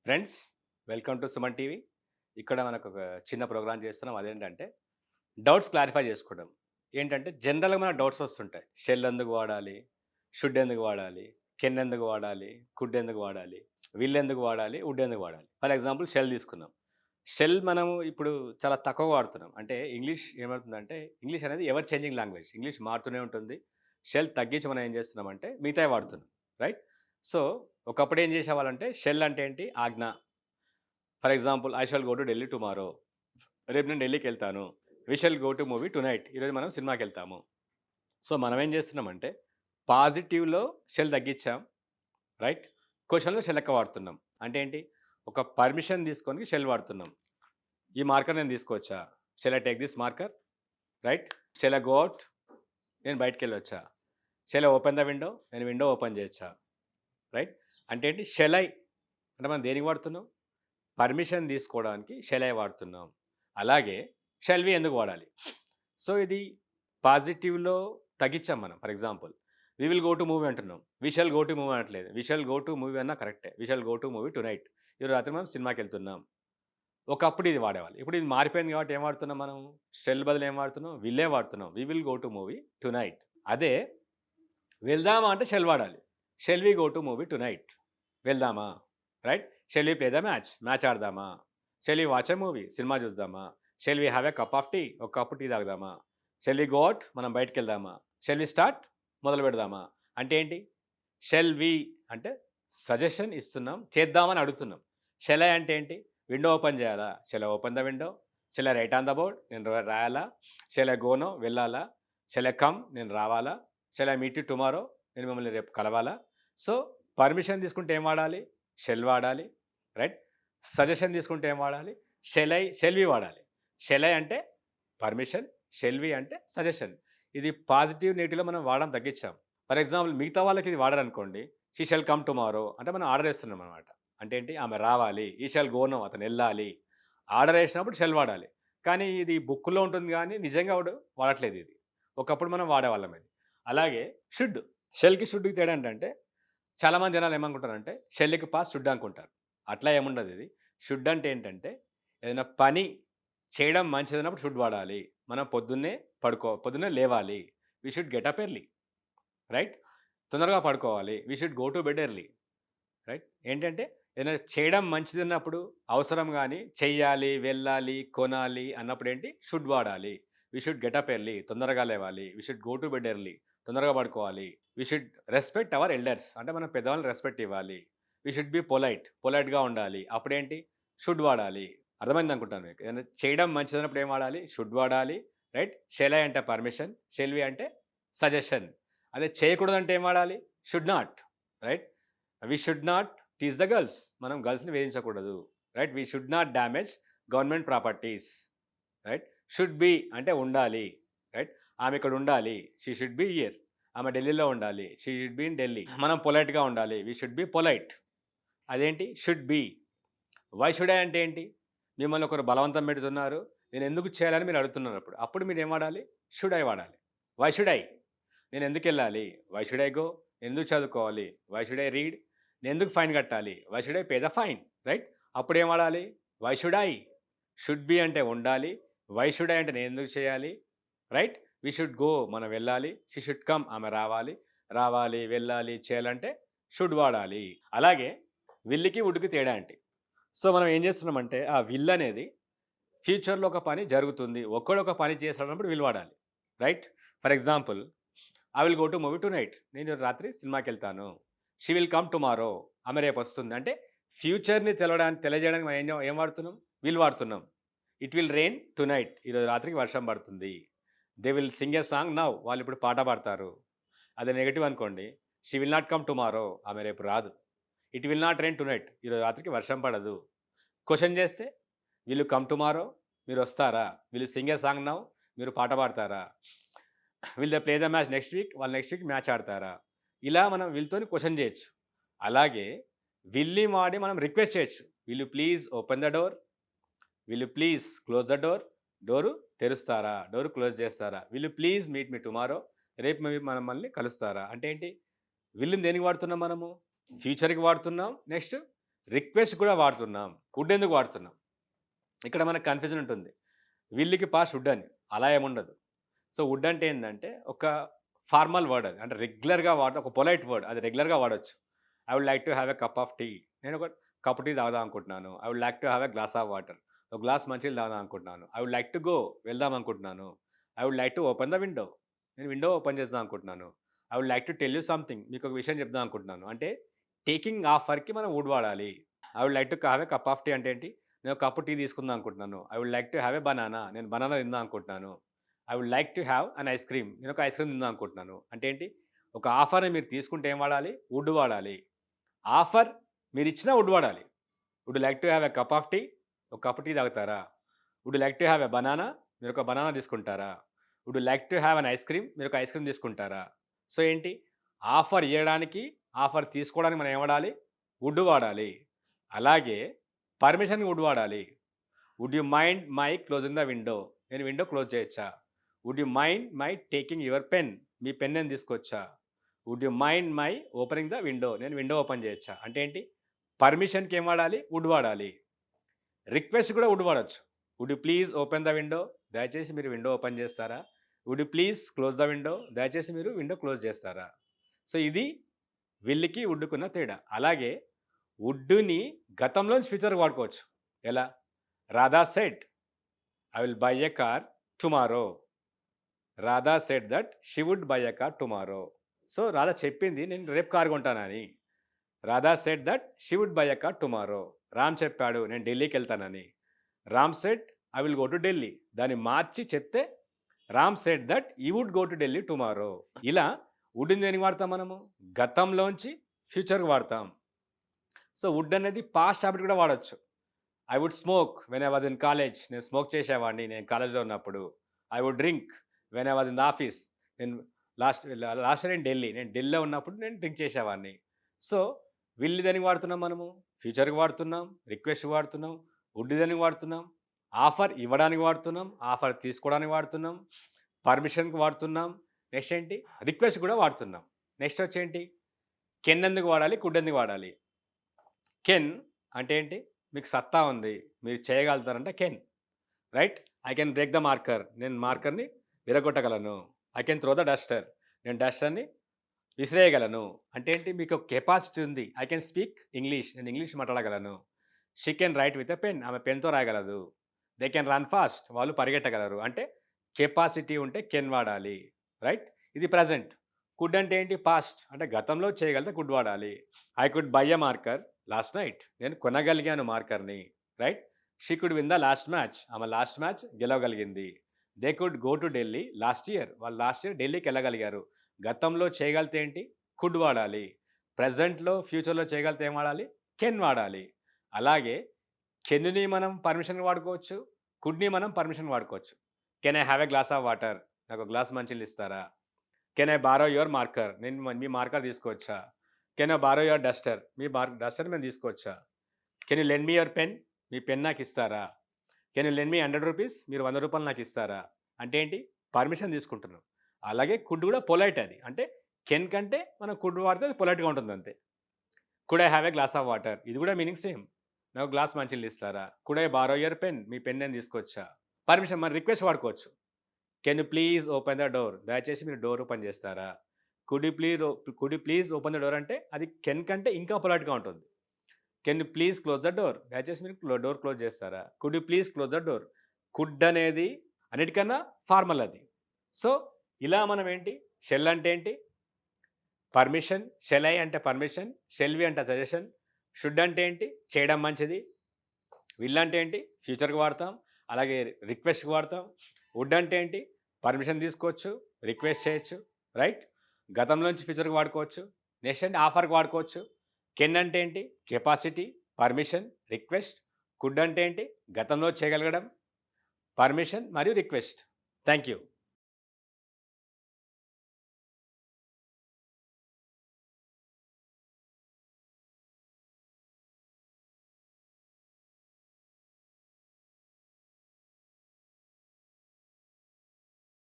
Friends, welcome to Suman TV. ఇక్కడ మనకు ఒక చిన్న ప్రోగ్రామ్ చేస్తున్నాం. అదేంటంటే డౌట్స్ క్లారిఫై చేసుకోవడం. ఏంటంటే జనరల్‌గా మనకు డౌట్స్ వస్తుంటాయి. షెల్ ఎందుకు వాడాలి? షుడ్ ఎందుకు వాడాలి? కెన్ ఎందుకు వాడాలి? కుడ్ ఎందుకు వాడాలి? విల్ ఎందుకు వాడాలి? వుడ్ ఎందుకు వాడాలి? ఫర్ ఎగ్జాంపుల్ షెల్ తీసుకుందాం. షెల్ మనము ఇప్పుడు చాలా తక్కువ వాడుతున్నాం. అంటే ఇంగ్లీష్ ఏమవుతుందంటే ఇంగ్లీష్ అనేది ఎవర్ చేంజింగ్ లాంగ్వేజ్. ఇంగ్లీష్ మారుతూనే ఉంటుంది. షెల్ తగ్గించి మనం ఏం చేస్తున్నామంటే మిగతావి వాడుతున్నాం. రైట్? సో, ఒకప్పుడు ఏం చేసేవాళ్ళంటే షెల్ అంటే ఏంటి? ఆజ్ఞ. For example I shall go to Delhi tomorrow. రేపు నేను ఢిల్లీకెళ్తాను. We shall go to movie tonight. ఈరోజు మనం సినిమాకెళ్తాము. సో, మనం ఏం చేస్తున్నామంటే పాజిటివ్‌లో షెల్ తగ్గించాం. రైట్? క్వెషన్‌లో షెల్ ఎక్కువ వాడుతున్నాం. అంటే ఏంటి? ఒక పర్మిషన్ తీసుకొని షెల్ వాడుతున్నాం. ఈ మార్కర్ నేను తీసుకోవచ్చా? Shall I take this marker? Right? Shall I go out? నేను బయటికెళ్ళొచ్చా? Shall I open the window? నేను విండో ఓపెన్ చేయొచ్చా? రైట్? అంటే ఏంటి? షల్ ఐ అంటే మనం దేనికి వాడుతున్నాం? పర్మిషన్ తీసుకోవడానికి షల్ ఐ వాడుతున్నాం. అలాగే షల్ వి ఎందుకు వాడాలి? సో, ఇది పాజిటివ్‌లో తగ్గించాం మనం. For example we will go to movie అంటున్నాం. We shall go to movie అనట్లేదు. We shall go to movie అన్నా కరెక్టే. We shall go to movie tonight. ఈరోజు రాత్రి మనం సినిమాకెళ్తున్నాం. ఒకప్పుడు ఇది వాడేవాళ్ళు. ఇప్పుడు ఇది మారిపోయింది కాబట్టి ఏం వాడుతున్నాం మనం? షెల్ బదులు ఏం వాడుతున్నాం? విల్లే వాడుతున్నాం. We will go to movie tonight. అదే వెళ్దామా అంటే షెల్ వాడాలి. Shall we go to movie tonight? వెళ్దామా? Right? Shall we play the match? Match ఆడదామా? Shall we watch a movie? సినిమా చూద్దామా? Shall we have a cup of tea? ఒక కప్పు టీ తాగుదామా? Shall we go out? మనం బయటికెళ్దామా? Shall we start? మొదలు పెడదామా? అంటే ఏంటి? షెల్ వి అంటే సజెషన్ ఇస్తున్నాం. చేద్దామని అడుగుతున్నాం. షెల్ ఐ అంటే ఏంటి? విండో ఓపెన్ చేయాలా? Shall I open the window? Shall I write on the board? నేను రాయాలా? Shall I go now? వెళ్ళాలా? Shall I come? నేను రావాలా? Shall I meet you tomorrow? నేను మిమ్మల్ని రేపు కలవాలా? సో, పర్మిషన్ తీసుకుంటే ఏం వాడాలి? షెల్ వాడాలి. రైట్? సజెషన్ తీసుకుంటే ఏం వాడాలి? షెల్ వి వాడాలి. షెల్ ఐ అంటే పర్మిషన్. షెల్ వి అంటే సజెషన్. ఇది పాజిటివ్, నెగెటివ్‌లో మనం వాడడం తగ్గించాం. ఫర్ ఎగ్జాంపుల్ మిగతా వాళ్ళకి ఇది వాడారనుకోండి. షీ షల్ కమ్ టుమారో అంటే మనం ఆర్డర్ ఏస్తున్నాం అనమాట. అంటే ఏంటి? ఆమె రావాలి. ఈ షల్ గో నౌ అతనెళ్ళాలి. ఆర్డర్ ఏసినప్పుడు షెల్ వాడాలి. కానీ ఇది బుక్‌లో ఉంటుంది గానీ నిజంగా వాడట్లేదు ఇది. ఒకప్పుడు మనం వాడేవాళ్ళం ఇది. అలాగే షుడ్. షెల్‌కి, షుడ్‌కి తేడా ఏంటంటే చాలామంది జనాలు ఏమనుకుంటారంటే షెల్‌కి పాస్ షుడ్ అనుకుంటారు. అట్లా ఏముండదు ఇది. షుడ్ అంటే ఏంటంటే ఏదైనా పని చేయడం మంచిదన్నప్పుడు షుడ్ వాడాలి. మనం పొద్దున్నే లేవాలి. We should get up early. Right? తొందరగా పడుకోవాలి. We should go to bed early. Right? ఏంటంటే ఏదైనా చేయడం మంచిదన్నప్పుడు అవసరం గాని, చెయ్యాలి, వెళ్ళాలి, కొనాలి అన్నప్పుడు ఏంటి? షుడ్ వాడాలి. We should get up early. తొందరగా లేవాలి. We should go to bed early. తొందరగా పడుకోవాలి. We should respect our elders. అంటే మనం పెద్దవాళ్ళని రెస్పెక్ట్ ఇవ్వాలి. వి షుడ్ బి పొలైట్‌గా ఉండాలి. అప్పుడేంటి? షుడ్ వాడాలి. అర్థమైందనుకుంటాను మీకు. ఏదైనా చేయడం మంచిదన్నప్పుడు ఏం వాడాలి? షుడ్ వాడాలి. రైట్? షెల్ ఐ అంటే పర్మిషన్. షెల్ వి అంటే సజెషన్. అదే చేయకూడదంటే ఏం వాడాలి? Should not. Right? We should not tease the girls. మనం గర్ల్స్‌ని వేధించకూడదు. Right? We should not damage government properties. Right? Should be అంటే ఉండాలి. రైట్? ఆమె ఇక్కడ ఉండాలి. She should be here. ఆమె ఢిల్లీలో ఉండాలి. She should be in Delhi. మనం పొలైట్‌గా ఉండాలి. We should be polite. అదేంటి? Should be. Why should I అంటే ఏంటి? మిమ్మల్ని ఒకరు బలవంతం పెడుతున్నారు. నేను ఎందుకు చేయాలని మీరు అడుగుతున్నారు అప్పుడు. అప్పుడు మీరు ఏం వాడాలి? షుడ్ ఐ వాడాలి. Why should I? నేను ఎందుకెళ్ళాలి? Why should I go? ఎందుకు చదువుకోవాలి? Why should I read? నేను ఎందుకు ఫైన్ కట్టాలి? Why should I pay the fine? Right? అప్పుడు ఏం వాడాలి? Why should I? Should be అంటే ఉండాలి. వై షుడ్ ఐ అంటే నేను ఎందుకు చేయాలి? రైట్? వి షుడ్ గో మనం వెళ్ళాలి. షీ షుడ్ కమ్ ఆమె రావాలి. వెళ్ళాలి, చేయాలంటే షుడ్ వాడాలి. అలాగే విల్‌కి, వుడ్‌కి తేడా ఏంటి? సో, మనం ఏం చేస్తున్నామంటే ఆ విల్ అనేది ఫ్యూచర్‌లో ఒక పని జరుగుతుంది. ఒక్కడు ఒక పని చేస్తాడన్నప్పుడు విల్ వాడాలి. Right? For example I will go to movie tonight. నేను రాత్రి సినిమాకెళ్తాను. She will come tomorrow. ఆమె రేపొస్తుంది. అంటే ఫ్యూచర్‌ని తెలియజేయడానికి మనం ఏం వాడుతున్నాం? విల్ వాడుతున్నాం. It will rain tonight. ఈరోజు రాత్రికి వర్షం పడుతుంది. They will sing a song now. వాళ్ళిప్పుడు పాట పాడతారు. అదే నెగెటివ్ అనుకోండి. She will not come tomorrow. ఆమె రేపు రాదు. It will not rain tonight. ఈరోజు రాత్రికి వర్షం పడదు. క్వెషన్ చేస్తే విల్ యూ కమ్ టుమారో? మీరొస్తారా? Will you sing a song now? మీరు పాట పాడతారా? Will they play the match next week? వాళ్ళు నెక్స్ట్ వీక్ మ్యాచ్ ఆడతారా? ఇలా మనం వీళ్ళతోని క్వెషన్ చేయొచ్చు. అలాగే విల్‌ని వాడి మనం రిక్వెస్ట్ చేయొచ్చు. Will you please open the door? Will you please close the door? Door తెరుస్తారా? డోర్ క్లోజ్ చేస్తారా? Will you please meet me tomorrow? రేపు మనమల్ని కలుస్తారా? అంటే ఏంటి? విల్‌ని దేనికి వాడుతున్నాం మనము? ఫ్యూచర్‌కి వాడుతున్నాం. నెక్స్ట్ రిక్వెస్ట్ కూడా వాడుతున్నాం. వుడ్ ఎందుకు వాడుతున్నాం? ఇక్కడ మనకు కన్‌ఫ్యూజన్ ఉంటుంది. విల్‌కి పాస్ట్ వుడ్ అని. అలా ఏముండదు. సో, వుడ్ అంటే ఏందంటే ఒక ఫార్మల్ వర్డ్ అది. అంటే రెగ్యులర్‌గా ఒక పొలైట్ వర్డ్. అది రెగ్యులర్‌గా వాడొచ్చు. I would like to have a cup of tea. నేను ఒక కప్ టీ తాగుదాం అనుకుంటున్నాను. I would like to have a glass of water. ఒక గ్లాస్ మంచినీళ్ళు తాగుదాం అనుకుంటున్నాను. I would like to go. వెళ్దాం అనుకుంటున్నాను. I would like to open the window. నేను విండో ఓపెన్ చేద్దాం అనుకుంటున్నాను. I would like to tell you something. మీకొక విషయం చెప్దాం అనుకుంటున్నాను. అంటే టేకింగ్ ఆఫర్‌కి మనం వుడ్ వాడాలి. I would like to have a cup of tea అంటే ఏంటి? నేను ఒక కప్ టీ తీసుకుందాం అనుకుంటున్నాను. I would like to have a banana. నేను బనానా తిందాం అనుకుంటున్నాను. I would like to have an ice cream. నేను ఒక ఐస్ క్రీమ్ తిందాం అనుకుంటున్నాను. అంటే ఏంటి? ఒక ఆఫర్‌ని మీరు తీసుకుంటే ఏం వాడాలి? వుడ్ వాడాలి. ఆఫర్ మీరిచ్చినా వుడ్ వాడాలి. Would like to have a cup of tea. ఒక కప్ టీ తాగుతారా? Would like to have a banana. మీరు ఒక బనానా తీసుకుంటారా? Would like to have an ice cream. మీరు ఒక ఐస్ క్రీమ్ తీసుకుంటారా? సో ఏంటి? ఆఫర్ ఇయ్యడానికి, ఆఫర్ తీసుకోవడానికి మనం ఏం వాడాలి? వుడ్ వాడాలి. అలాగే పర్మిషన్‌కి వుడ్ వాడాలి. Would you mind my closing the window. నేను విండో క్లోజ్ చేయొచ్చా? Would you mind my taking your pen. మీ పెన్ నేను తీసుకోవచ్చా? Would you mind my opening the window. నేను విండో ఓపెన్ చేయొచ్చా? అంటే ఏంటి? పర్మిషన్‌కి ఏం వాడాలి? వుడ్ వాడాలి. రిక్వెస్ట్ కూడా వుడ్ వాడొచ్చు. Would you please open the window. దయచేసి మీరు విండో ఓపెన్ చేస్తారా? Would you please close the window. దయచేసి మీరు విండో క్లోజ్ చేస్తారా? సో ఇది విల్‌కి, వుడ్‌కున్న తేడా. అలాగే వుడ్‌ని గతంలోంచి ఫ్యూచర్‌కి వాడుకోవచ్చు. ఎలా? Radha said, I will buy a car tomorrow. Radha said that she would buy a car tomorrow. So Radha చెప్పింది నేను రేపు కారు కొంటానని. Radha said that she would buy a car tomorrow. Ram చెప్పాడు నేను ఢిల్లీకెళ్తానని. Ram said I will go to Delhi. దాన్ని మార్చి చెప్తే Ram said that he would go to Delhi tomorrow. ఇలా వుడ్‌ని దేనికి వాడతాం మనము? గతంలోంచి ఫ్యూచర్‌కి వాడతాం. సో వుడ్ అనేది పాస్ట్ హ్యాబిట్ కూడా వాడొచ్చు. I would smoke when I was in college. నేను స్మోక్ చేసేవాడిని నేను కాలేజ్‌లో ఉన్నప్పుడు. I would drink when I was in the office. నేను లాస్ట్ ఇయర్ ఇన్ ఢిల్లీ. నేను ఢిల్లీలో ఉన్నప్పుడు నేను డ్రింక్ చేసేవాడిని. సో విల్ దేనికి వాడుతున్నాం మనము? ఫ్యూచర్‌కి వాడుతున్నాం, రిక్వెస్ట్‌కి వాడుతున్నాం, వుడ్ దేనికి వాడుతున్నాం, ఆఫర్ ఇవ్వడానికి వాడుతున్నాం, ఆఫర్ తీసుకోవడానికి వాడుతున్నాం, పర్మిషన్‌కి వాడుతున్నాం. నెక్స్ట్ ఏంటి? రిక్వెస్ట్ కూడా వాడుతున్నాం. నెక్స్ట్ వచ్చేంటి? కెన్ ఎందుకు వాడాలి? కుడ్ ఎందుకు వాడాలి? కెన్ అంటే ఏంటి? మీకు సత్తా ఉంది. మీరు చేయగలుగుతారంటే can. Right? I can break the marker. నేను మార్కర్‌ని విరగొట్టగలను. I can throw the duster. నేను డస్టర్‌ని విసిరేయగలను. అంటే ఏంటి? మీకు కెపాసిటీ ఉంది. I can speak English. నేను ఇంగ్లీష్ మాట్లాడగలను. She can write with a pen. ఆమె పెన్‌తో రాయగలదు. They can run fast. వాళ్ళు పరిగెట్టగలరు. అంటే కెపాసిటీ ఉంటే కెన్ వాడాలి. రైట్? ఇది ప్రెజెంట్. కుడ్ అంటే ఏంటి? పాస్ట్. అంటే గతంలో చేయగలిగితే కుడ్ వాడాలి. I could buy a marker last night. నేను కొనగలిగాను మార్కర్‌ని. Right? She could win the last match. ఆమె లాస్ట్ మ్యాచ్ గెలవగలిగింది. They could go to Delhi last year. వాళ్ళు లాస్ట్ ఇయర్ ఢిల్లీకి వెళ్ళగలిగారు. గతంలో చేయగలిగితే ఏంటి? కుడ్ వాడాలి. ప్రెజెంట్‌లో, ఫ్యూచర్‌లో చేయగలిగితే ఏం వాడాలి? కెన్ వాడాలి. అలాగే కెన్‌ని మనం పర్మిషన్‌కి వాడుకోవచ్చు. కుడ్‌ని మనం పర్మిషన్‌కి వాడుకోవచ్చు. Can I have a glass of water. నాకు ఒక గ్లాస్ మంచినీళ్ళు ఇస్తారా? Can I borrow your marker. నేను మీ మార్కర్ తీసుకోవచ్చా? Can I borrow your duster. మీ డస్టర్ మేము తీసుకోవచ్చా? Can you lend me your pen. మీ పెన్ నాకు ఇస్తారా? Can you lend me ₹100. మీరు ₹100 నాకు ఇస్తారా? అంటే ఏంటి? పర్మిషన్ తీసుకుంటున్నాం. అలాగే కుడ్ కూడా పొలైట్ అది. అంటే కెన్ కంటే మనం కుడ్ వాడితే అది పొలైట్‌గా ఉంటుంది అంతే. Could I have a glass of water. ఇది కూడా మీనింగ్ సేమ్. నాకు గ్లాస్ మంచినీళ్ళు ఇస్తారా? Could I borrow your pen. మీ పెన్ నేను తీసుకోవచ్చా? పర్మిషన్ మన రిక్వెస్ట్ వాడుకోవచ్చు. Can you please open the door. దయచేసి మీరు డోర్ ఓపెన్ చేస్తారా? Could you please open the door అంటే అది కెన్ కంటే ఇంకా పొలైట్‌గా ఉంటుంది. Can you please close the door. దయచేసి మీరు డోర్ క్లోజ్ చేస్తారా? Could you please close the door. Could అనేది అన్నిటికన్నా ఫార్మల్ అది. సో ఇలా మనం ఏంటి? షెల్ అంటే ఏంటి? పర్మిషన్. షెల్ ఐ అంటే పర్మిషన్. షెల్ వి అంటే సజెషన్. షుడ్ అంటే ఏంటి? చేయడం మంచిది. విల్ అంటే ఏంటి? ఫ్యూచర్‌కి వాడతాం. అలాగే రిక్వెస్ట్‌కి వాడతాం. వుడ్ అంటే ఏంటి? పర్మిషన్ తీసుకోవచ్చు, రిక్వెస్ట్ చేయొచ్చు. రైట్? గతంలోంచి ఫ్యూచర్‌కి వాడుకోవచ్చు. నెక్స్ట్ అంటే ఆఫర్‌కి వాడుకోవచ్చు. కెన్ అంటే ఏంటి? Capacity, permission, request. కుడ్ అంటే ఏంటి? గతంలో చేయగలగడం, పర్మిషన్ మరియు రిక్వెస్ట్. Thank you.